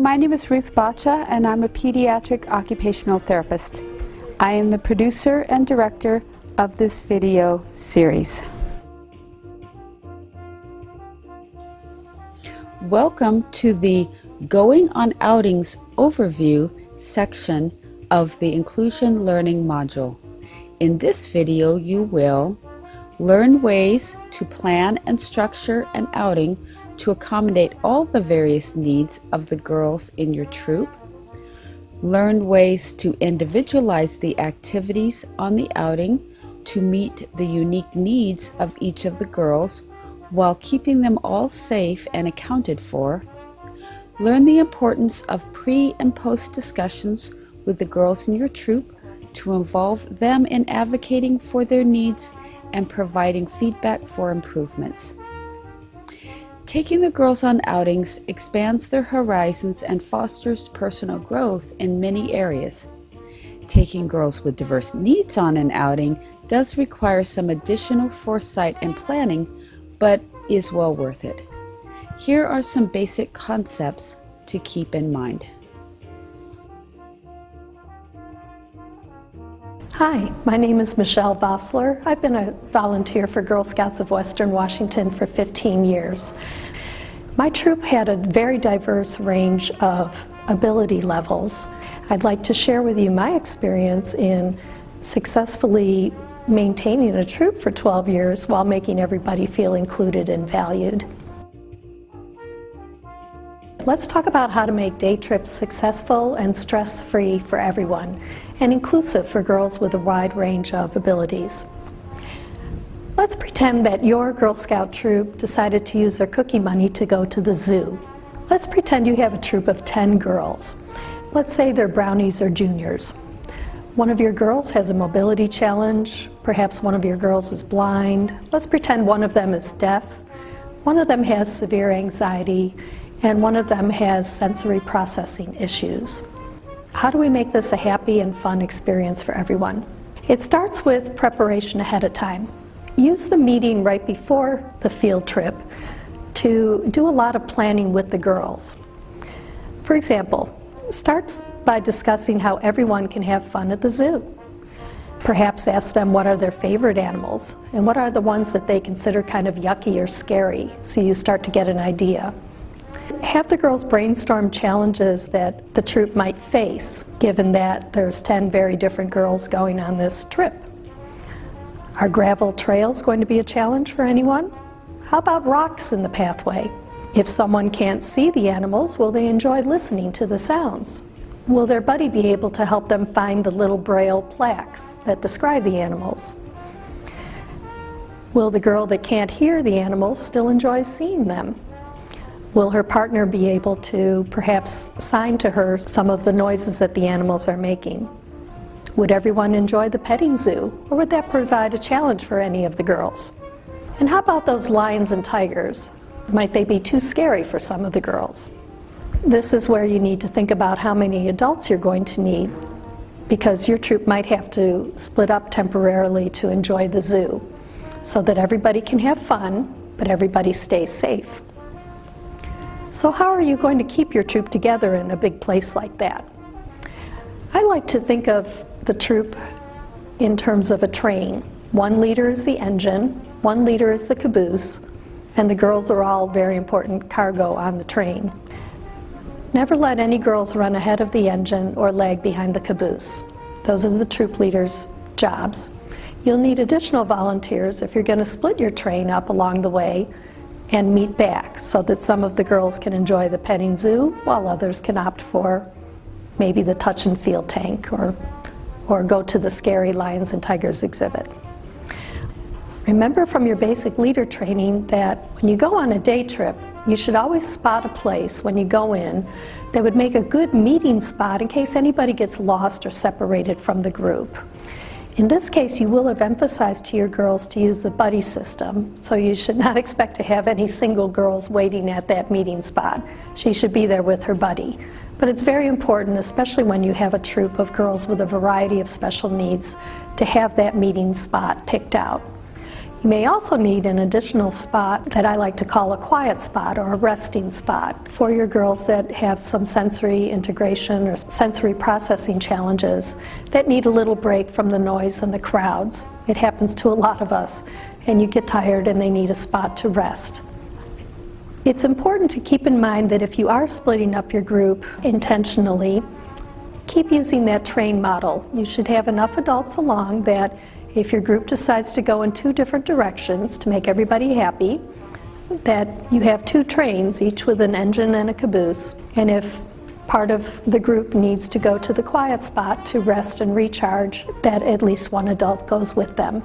my name is Ruth Bacha and I'm a pediatric occupational therapist. I am the producer and director of this video series. Welcome to the Going on Outings overview section of the Inclusion Learning module. In this video, you will learn ways to plan and structure an outing to accommodate all the various needs of the girls in your troop. Learn ways to individualize the activities on the outing to meet the unique needs of each of the girls while keeping them all safe and accounted for. Learn the importance of pre- and post discussions with the girls in your troop to involve them in advocating for their needs and providing feedback for improvements. Taking the girls on outings expands their horizons and fosters personal growth in many areas. Taking girls with diverse needs on an outing does require some additional foresight and planning, but is well worth it. Here are some basic concepts to keep in mind. Hi, my name is Michele Vossler. I've been a volunteer for Girl Scouts of Western Washington for 15 years. My troop had a very diverse range of ability levels. I'd like to share with you my experience in successfully maintaining a troop for 12 years while making everybody feel included and valued. Let's talk about how to make day trips successful and stress-free for everyone, and inclusive for girls with a wide range of abilities. Let's pretend that your Girl Scout troop decided to use their cookie money to go to the zoo. Let's pretend you have a troop of 10 girls. Let's say they're brownies or juniors. One of your girls has a mobility challenge. Perhaps one of your girls is blind. Let's pretend one of them is deaf. One of them has severe anxiety, and one of them has sensory processing issues. How do we make this a happy and fun experience for everyone? It starts with preparation ahead of time. Use the meeting right before the field trip to do a lot of planning with the girls. For example, start by discussing how everyone can have fun at the zoo. Perhaps ask them what are their favorite animals and what are the ones that they consider kind of yucky or scary, so you start to get an idea. Have the girls brainstorm challenges that the troop might face, given that there's 10 very different girls going on this trip. Are gravel trails going to be a challenge for anyone? How about rocks in the pathway? If someone can't see the animals, will they enjoy listening to the sounds? Will their buddy be able to help them find the little braille plaques that describe the animals? Will the girl that can't hear the animals still enjoy seeing them? Will her partner be able to perhaps sign to her some of the noises that the animals are making? Would everyone enjoy the petting zoo, or would that provide a challenge for any of the girls? And how about those lions and tigers? Might they be too scary for some of the girls? This is where you need to think about how many adults you're going to need, because your troop might have to split up temporarily to enjoy the zoo, so that everybody can have fun, but everybody stays safe. So how are you going to keep your troop together in a big place like that? I like to think of the troop in terms of a train. One leader is the engine, one leader is the caboose, and the girls are all very important cargo on the train. Never let any girls run ahead of the engine or lag behind the caboose. Those are the troop leaders' jobs. You'll need additional volunteers if you're going to split your train up along the way and meet back, so that some of the girls can enjoy the petting zoo while others can opt for maybe the touch and feel tank or go to the scary lions and tigers exhibit. Remember from your basic leader training that when you go on a day trip, you should always spot a place when you go in that would make a good meeting spot in case anybody gets lost or separated from the group. In this case, you will have emphasized to your girls to use the buddy system, so you should not expect to have any single girls waiting at that meeting spot. She should be there with her buddy. But it's very important, especially when you have a troop of girls with a variety of special needs, to have that meeting spot picked out. You may also need an additional spot that I like to call a quiet spot or a resting spot for your girls that have some sensory integration or sensory processing challenges that need a little break from the noise and the crowds. It happens to a lot of us, and you get tired and they need a spot to rest. It's important to keep in mind that if you are splitting up your group intentionally, keep using that train model. You should have enough adults along that if your group decides to go in two different directions to make everybody happy, that you have two trains, each with an engine and a caboose, and if part of the group needs to go to the quiet spot to rest and recharge, that at least one adult goes with them.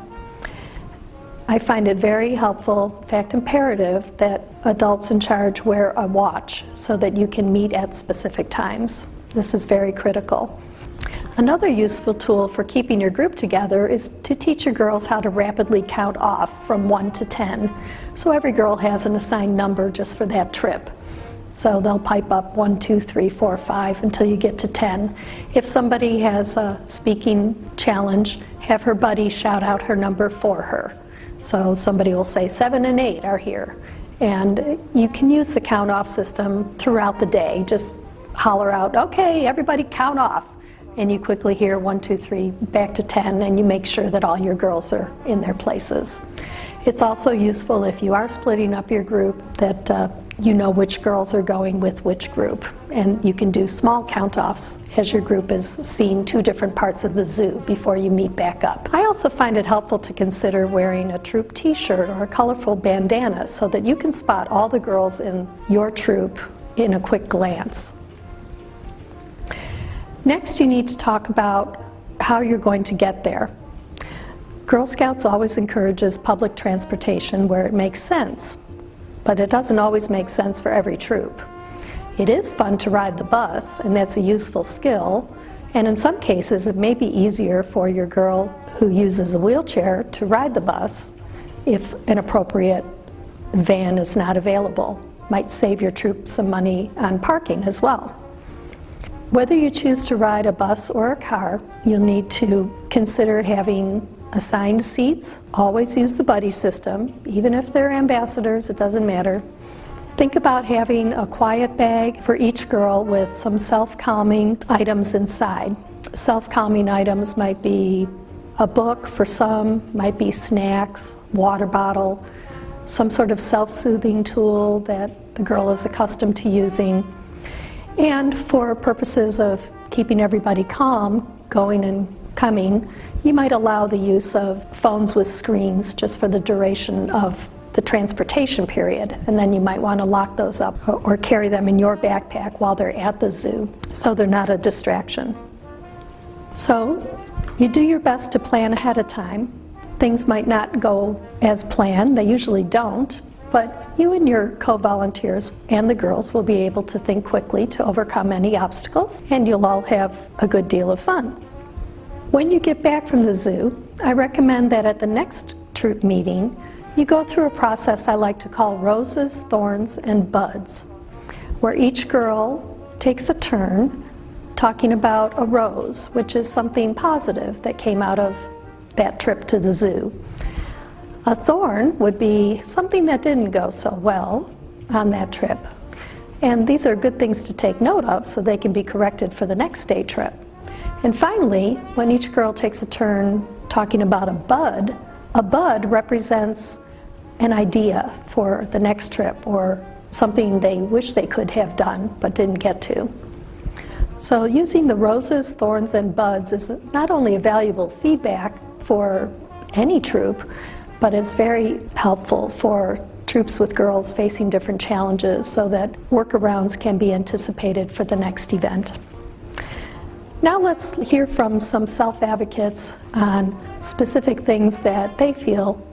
I find it very helpful, in fact imperative, that adults in charge wear a watch so that you can meet at specific times. This is very critical. Another useful tool for keeping your group together is to teach your girls how to rapidly count off from 1 to 10. So every girl has an assigned number just for that trip. So they'll pipe up 1, 2, 3, 4, 5 until you get to 10. If somebody has a speaking challenge, have her buddy shout out her number for her. So somebody will say 7 and 8 are here. And you can use the count off system throughout the day. Just holler out, okay, everybody count off. And you quickly hear 1, 2, 3, back to 10, and you make sure that all your girls are in their places. It's also useful if you are splitting up your group that you know which girls are going with which group. And you can do small count-offs as your group is seeing two different parts of the zoo before you meet back up. I also find it helpful to consider wearing a troop t-shirt or a colorful bandana so that you can spot all the girls in your troop in a quick glance. Next, you need to talk about how you're going to get there. Girl Scouts always encourages public transportation where it makes sense, but it doesn't always make sense for every troop. It is fun to ride the bus, and that's a useful skill, and in some cases it may be easier for your girl who uses a wheelchair to ride the bus if an appropriate van is not available. Might save your troop some money on parking as well. Whether you choose to ride a bus or a car, you'll need to consider having assigned seats. Always use the buddy system. Even if they're ambassadors, it doesn't matter. Think about having a quiet bag for each girl with some self-calming items inside. Self-calming items might be a book for some, might be snacks, water bottle, some sort of self-soothing tool that the girl is accustomed to using. And for purposes of keeping everybody calm, going and coming, you might allow the use of phones with screens just for the duration of the transportation period. And then you might want to lock those up or carry them in your backpack while they're at the zoo so they're not a distraction. So you do your best to plan ahead of time. Things might not go as planned, they usually don't, but you and your co-volunteers and the girls will be able to think quickly to overcome any obstacles, and you'll all have a good deal of fun. When you get back from the zoo, I recommend that at the next troop meeting, you go through a process I like to call roses, thorns, and buds, where each girl takes a turn talking about a rose, which is something positive that came out of that trip to the zoo. A thorn would be something that didn't go so well on that trip. And these are good things to take note of so they can be corrected for the next day trip. And finally, when each girl takes a turn talking about a bud represents an idea for the next trip or something they wish they could have done but didn't get to. So using the roses, thorns, and buds is not only a valuable feedback for any troop, but it's very helpful for troops with girls facing different challenges so that workarounds can be anticipated for the next event. Now let's hear from some self-advocates on specific things that they feel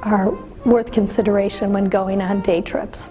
are worth consideration when going on day trips.